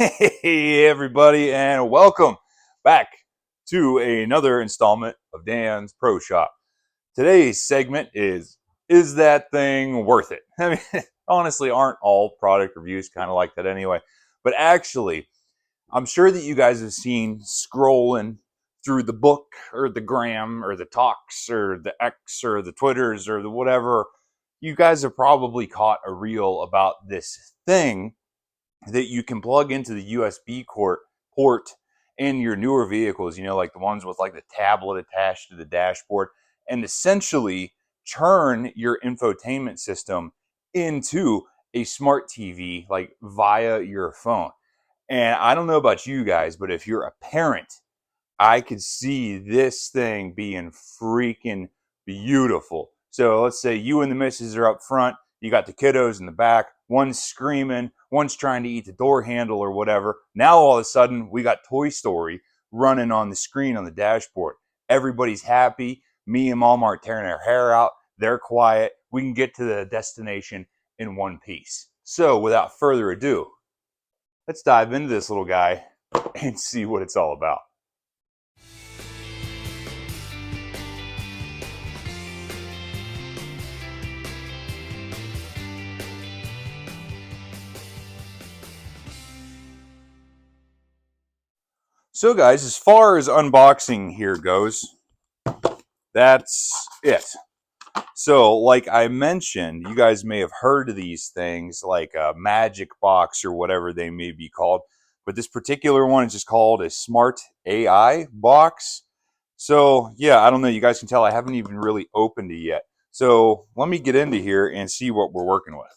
Hey, everybody, and welcome back to another installment of Dan's Pro Shop. Today's segment is that thing worth it? I mean, honestly, aren't all product reviews kind of like that anyway? But actually, I'm sure that you guys have seen scrolling through the book or the gram or the talks or the X or the Twitters or the whatever. You guys have probably caught a reel about this thing that you can plug into the USB port in your newer vehicles, like the ones with like the tablet attached to the dashboard, and essentially turn your infotainment system into a smart TV, like via your phone. And I don't know about you guys, but if you're a parent, I could see this thing being freaking beautiful. So let's say you and the missus are up front, you got the kiddos in the back, one's screaming, one's trying to eat the door handle or whatever. Now all of a sudden, we got Toy Story running on the screen on the dashboard. Everybody's happy. Me and Mom aren't tearing our hair out. They're quiet. We can get to the destination in one piece. So without further ado, let's dive into this little guy and see what it's all about. So guys, as far as unboxing here goes, that's it. So like I mentioned, you guys may have heard of these things like a magic box or whatever they may be called. But this particular one is just called a smart AI box. So yeah, I don't know. You guys can tell I haven't even really opened it yet. So let me get into here and see what we're working with.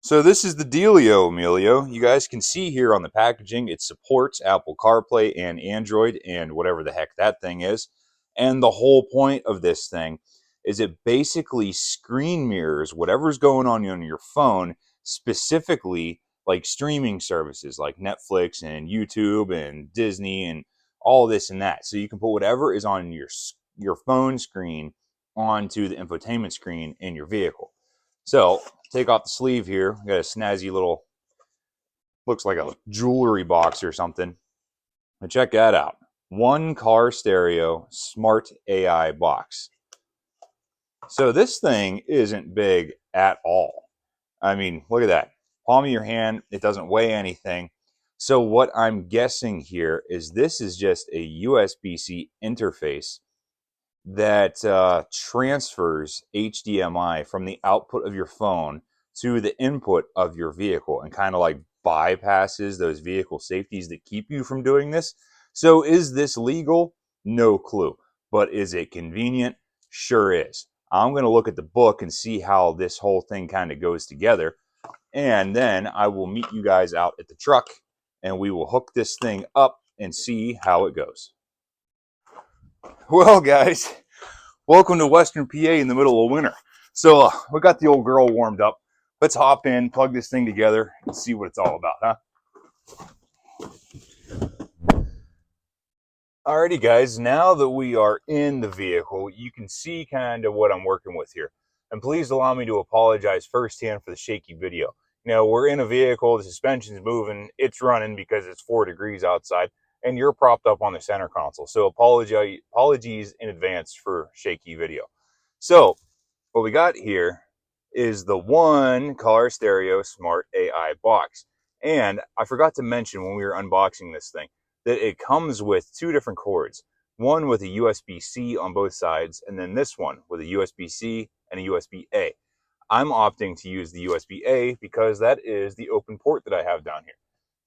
So this is the dealio, Emilio. You guys can see here on the packaging, it supports Apple CarPlay and Android and whatever the heck that thing is. And the whole point of this thing is it basically screen mirrors whatever's going on your phone, specifically like streaming services like Netflix and YouTube and Disney and all this and that. So you can put whatever is on your phone screen onto the infotainment screen in your vehicle. So take off the sleeve here. We got a snazzy little, looks like a jewelry box or something. And check that out. OneCarStereo Smart AI box. So this thing isn't big at all. I mean, look at that. Palm of your hand, it doesn't weigh anything. So what I'm guessing here is this is just a USB-C interface that transfers HDMI from the output of your phone to the input of your vehicle and kind of like bypasses those vehicle safeties that keep you from doing this. So is this legal? No clue. But is it convenient? Sure is. I'm going to look at the book and see how this whole thing kind of goes together. And then I will meet you guys out at the truck and we will hook this thing up and see how it goes. Well, guys, welcome to Western PA in the middle of winter. So we got the old girl warmed up. Let's hop in, plug this thing together, and see what it's all about, huh? Alrighty, guys, now that we are in the vehicle, you can see kind of what I'm working with here. And please allow me to apologize firsthand for the shaky video. We're in a vehicle, the suspension's moving, it's running because it's 4 degrees outside, and you're propped up on the center console. So apologies in advance for shaky video. So what we got here is the OneCarStereo Smart AI box. And I forgot to mention when we were unboxing this thing that it comes with 2 different cords. One with a USB-C on both sides, and then this one with a USB-C and a USB-A. I'm opting to use the USB-A because that is the open port that I have down here.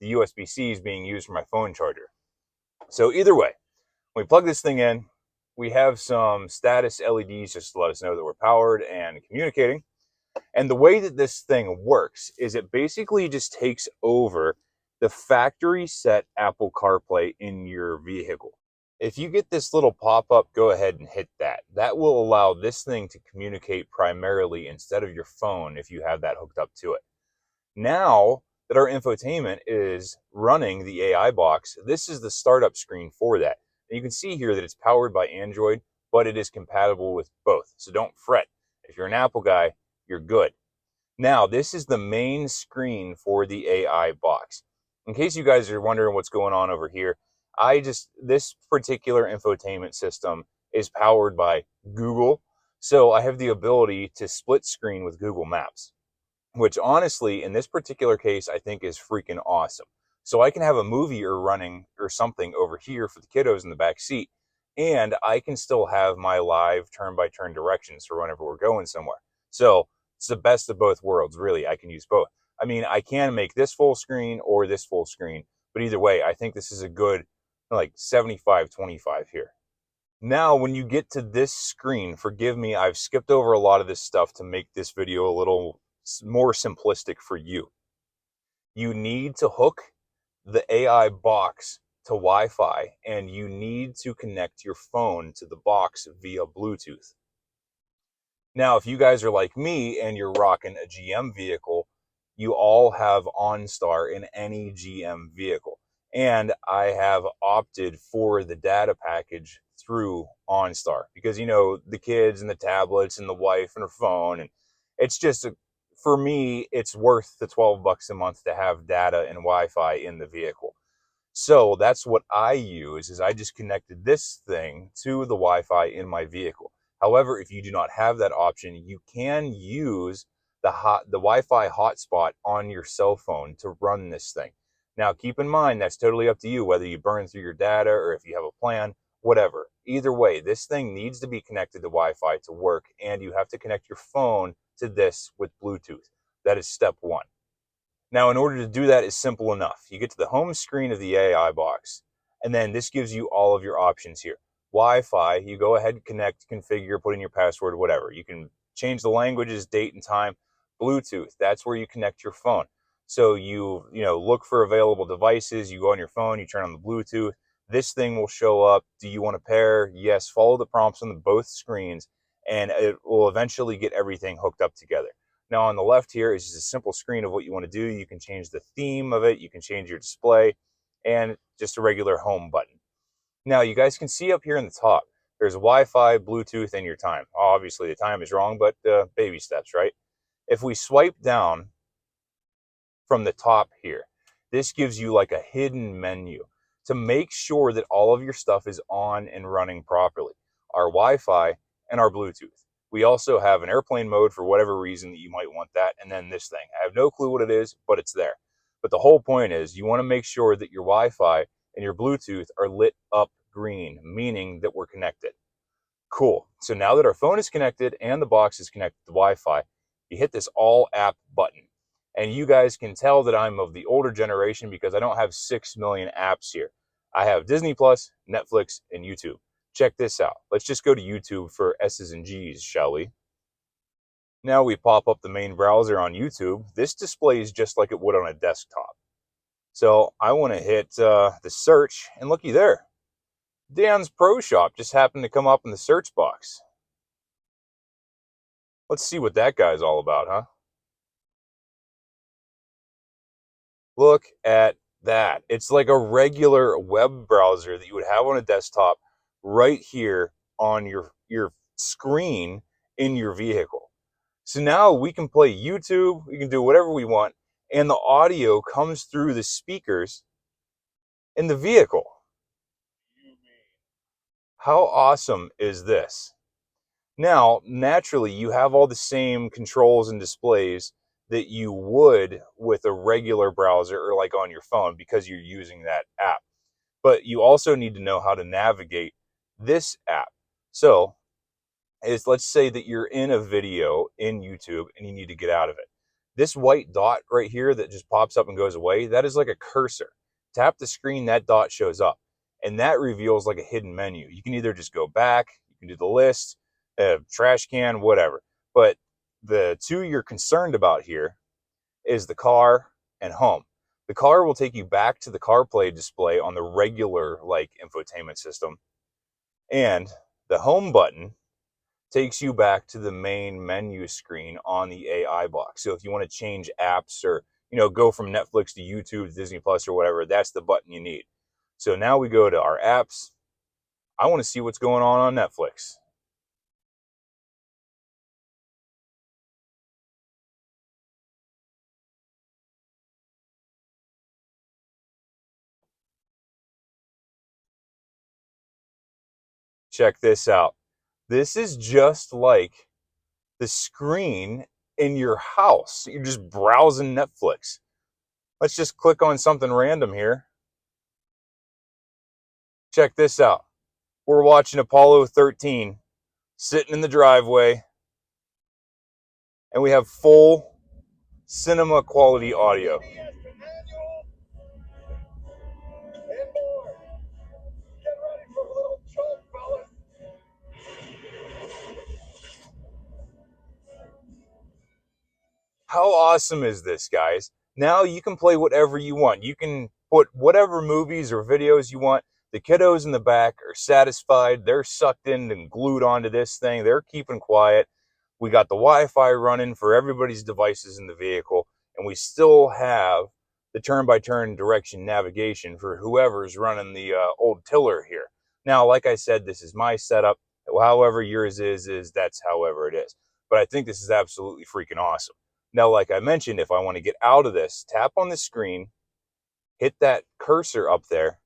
The USB-C is being used for my phone charger. So either way, when we plug this thing in, we have some status LEDs just to let us know that we're powered and communicating. And the way that this thing works is it basically just takes over the factory set Apple CarPlay in your vehicle. If you get this little pop-up, go ahead and hit that. That will allow this thing to communicate primarily instead of your phone if you have that hooked up to it. Now that our infotainment is running the AI box, this is the startup screen for that. And you can see here that it's powered by Android, but it is compatible with both. So don't fret. If you're an Apple guy, you're good. Now, this is the main screen for the AI box. In case you guys are wondering what's going on over here, this particular infotainment system is powered by Google. So I have the ability to split screen with Google Maps, which honestly, in this particular case, I think is freaking awesome. So I can have a movie or running or something over here for the kiddos in the back seat, and I can still have my live turn by turn directions for whenever we're going somewhere. So it's the best of both worlds, really. I can use both. I mean, I can make this full screen or this full screen, but either way, I think this is a good like 75-25 here. Now, when you get to this screen, forgive me, I've skipped over a lot of this stuff to make this video a little more simplistic for you. You need to hook the AI box to Wi-Fi, and you need to connect your phone to the box via Bluetooth. Now, if you guys are like me and you're rocking a GM vehicle, you all have OnStar in any GM vehicle. And I have opted for the data package through OnStar because, you know, the kids and the tablets and the wife and her phone. And it's just, for me, it's worth the $12 a month to have data and Wi-Fi in the vehicle. So that's what I use, is I just connected this thing to the Wi-Fi in my vehicle. However, if you do not have that option, you can use the Wi-Fi hotspot on your cell phone to run this thing. Now, keep in mind, that's totally up to you, whether you burn through your data or if you have a plan, whatever. Either way, this thing needs to be connected to Wi-Fi to work, and you have to connect your phone to this with Bluetooth. That is step one. Now, in order to do that is simple enough. You get to the home screen of the AI box, and then this gives you all of your options here. Wi-Fi, you go ahead and connect, configure, put in your password, whatever. You can change the languages, date and time. Bluetooth, that's where you connect your phone. So you look for available devices, you go on your phone, you turn on the Bluetooth. This thing will show up. Do you want to pair? Yes, follow the prompts on both screens, and it will eventually get everything hooked up together. Now on the left here is just a simple screen of what you want to do. You can change the theme of it, you can change your display, and just a regular home button. Now you guys can see up here in the top, there's Wi-Fi, Bluetooth, and your time. Obviously the time is wrong, but baby steps, right? If we swipe down from the top here, this gives you like a hidden menu to make sure that all of your stuff is on and running properly. Our Wi-Fi and our Bluetooth. We also have an airplane mode for whatever reason that you might want that, and then this thing. I have no clue what it is, but it's there. But the whole point is you want to make sure that your Wi-Fi and your Bluetooth are lit up green, meaning that we're connected. Cool. So now that our phone is connected and the box is connected to Wi-Fi, you hit this all app button. And you guys can tell that I'm of the older generation because I don't have 6 million apps here. I have Disney Plus, Netflix, and YouTube. Check this out. Let's just go to YouTube for S's and G's, shall we? Now we pop up the main browser on YouTube. This displays just like it would on a desktop. So I want to hit the search, and looky there. Dan's Pro Shop just happened to come up in the search box. Let's see what that guy's all about, huh? Look at that. It's like a regular web browser that you would have on a desktop right here on your screen in your vehicle. So now we can play YouTube, we can do whatever we want, and the audio comes through the speakers in the vehicle. How awesome is this? Now, naturally, you have all the same controls and displays that you would with a regular browser or like on your phone because you're using that app. But you also need to know how to navigate this app. So, let's say that you're in a video in YouTube and you need to get out of it. This white dot right here that just pops up and goes away, that is like a cursor. Tap the screen, that dot shows up, and that reveals like a hidden menu. You can either just go back, you can do the list, trash can, whatever. But the two you're concerned about here is the car and home. The car will take you back to the CarPlay display on the regular like infotainment system, and the home button takes you back to the main menu screen on the AI box. So if you want to change apps or go from Netflix to YouTube to Disney Plus or whatever, that's the button you need. So now we go to our apps. I want to see what's going on Netflix. check this out. This is just like the screen in your house. You're just browsing Netflix. Let's just click on something random here. Check this out. We're watching Apollo 13, sitting in the driveway, and we have full cinema quality audio. How awesome is this, guys? Now you can play whatever you want. You can put whatever movies or videos you want. The kiddos in the back are satisfied. They're sucked in and glued onto this thing. They're keeping quiet. We got the Wi-Fi running for everybody's devices in the vehicle, and we still have the turn-by-turn direction navigation for whoever's running the old tiller here. Now, like I said, this is my setup. However yours is that's however it is. But I think this is absolutely freaking awesome. Now, like I mentioned, if I want to get out of this, tap on the screen, hit that cursor up there,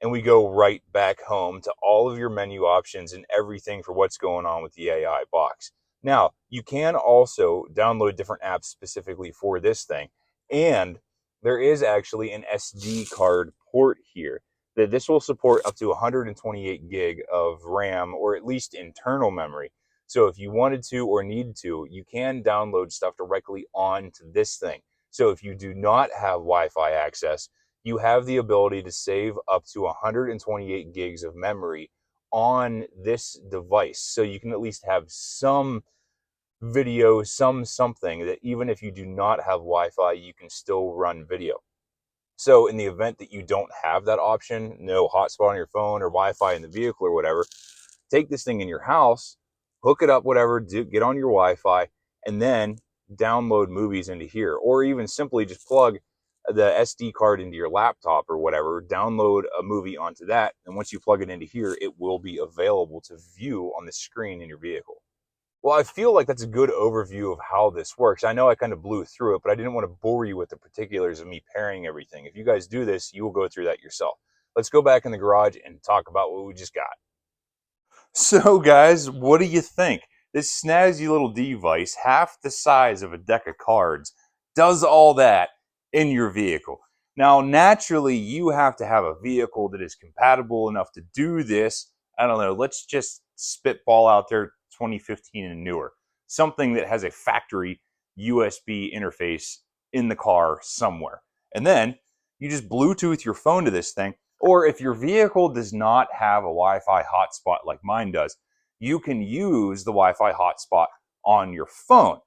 and we go right back home to all of your menu options and everything for what's going on with the AI box. Now, you can also download different apps specifically for this thing, and there is actually an SD card port here. That this will support up to 128 gig of RAM, or at least internal memory. So if you wanted to or needed to, you can download stuff directly onto this thing. So if you do not have Wi-Fi access, you have the ability to save up to 128 gigs of memory on this device. So you can at least have some video, something that even if you do not have Wi-Fi, you can still run video. So in the event that you don't have that option, no hotspot on your phone or Wi-Fi in the vehicle or whatever, take this thing in your house, hook it up, whatever, get on your Wi-Fi, and then download movies into here. Or even simply just plug the SD card into your laptop or whatever, download a movie onto that, and once you plug it into here, it will be available to view on the screen in your vehicle. Well, I feel like that's a good overview of how this works. I know I kind of blew through it, but I didn't want to bore you with the particulars of me pairing everything. If you guys do this, you will go through that yourself. Let's go back in the garage and talk about what we just got. So, guys, what do you think? This snazzy little device, half the size of a deck of cards, does all that in your vehicle. Now, naturally, you have to have a vehicle that is compatible enough to do this. I don't know, let's just spitball out there 2015 and newer. Something that has a factory USB interface in the car somewhere. And then you just Bluetooth your phone to this thing. Or if your vehicle does not have a Wi-Fi hotspot like mine does, you can use the Wi-Fi hotspot on your phone.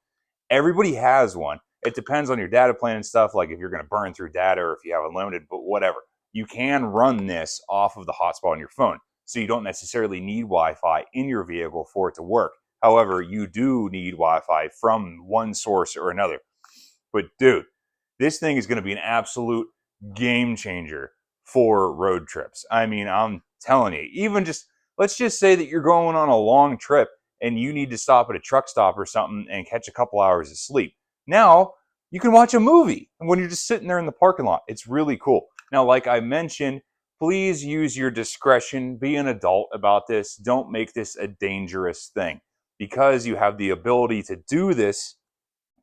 Everybody has one. It depends on your data plan and stuff, like if you're going to burn through data or if you have unlimited, but whatever. You can run this off of the hotspot on your phone. So you don't necessarily need Wi-Fi in your vehicle for it to work. However, you do need Wi-Fi from one source or another. But dude, this thing is going to be an absolute game changer for road trips. I mean, I'm telling you, even just, let's just say that you're going on a long trip and you need to stop at a truck stop or something and catch a couple hours of sleep. Now, you can watch a movie when you're just sitting there in the parking lot. It's really cool. Now, like I mentioned, please use your discretion. Be an adult about this. Don't make this a dangerous thing. Because you have the ability to do this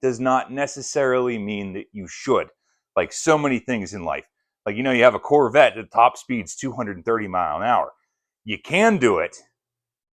does not necessarily mean that you should. Like so many things in life. Like, you have a Corvette at top speed's 230 miles an hour. You can do it,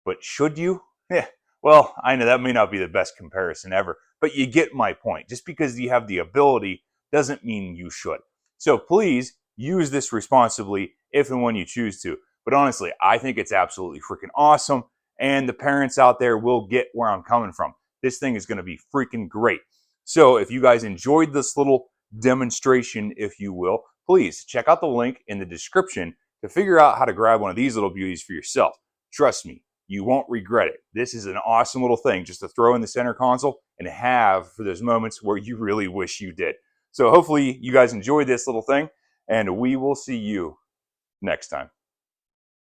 but should you? Yeah. Well, I know that may not be the best comparison ever, but you get my point. Just because you have the ability doesn't mean you should. So please use this responsibly if and when you choose to. But honestly, I think it's absolutely freaking awesome. And the parents out there will get where I'm coming from. This thing is going to be freaking great. So if you guys enjoyed this little demonstration, if you will, please check out the link in the description to figure out how to grab one of these little beauties for yourself. Trust me, you won't regret it. This is an awesome little thing just to throw in the center console and have for those moments where you really wish you did. So hopefully you guys enjoyed this little thing, and we will see you next time.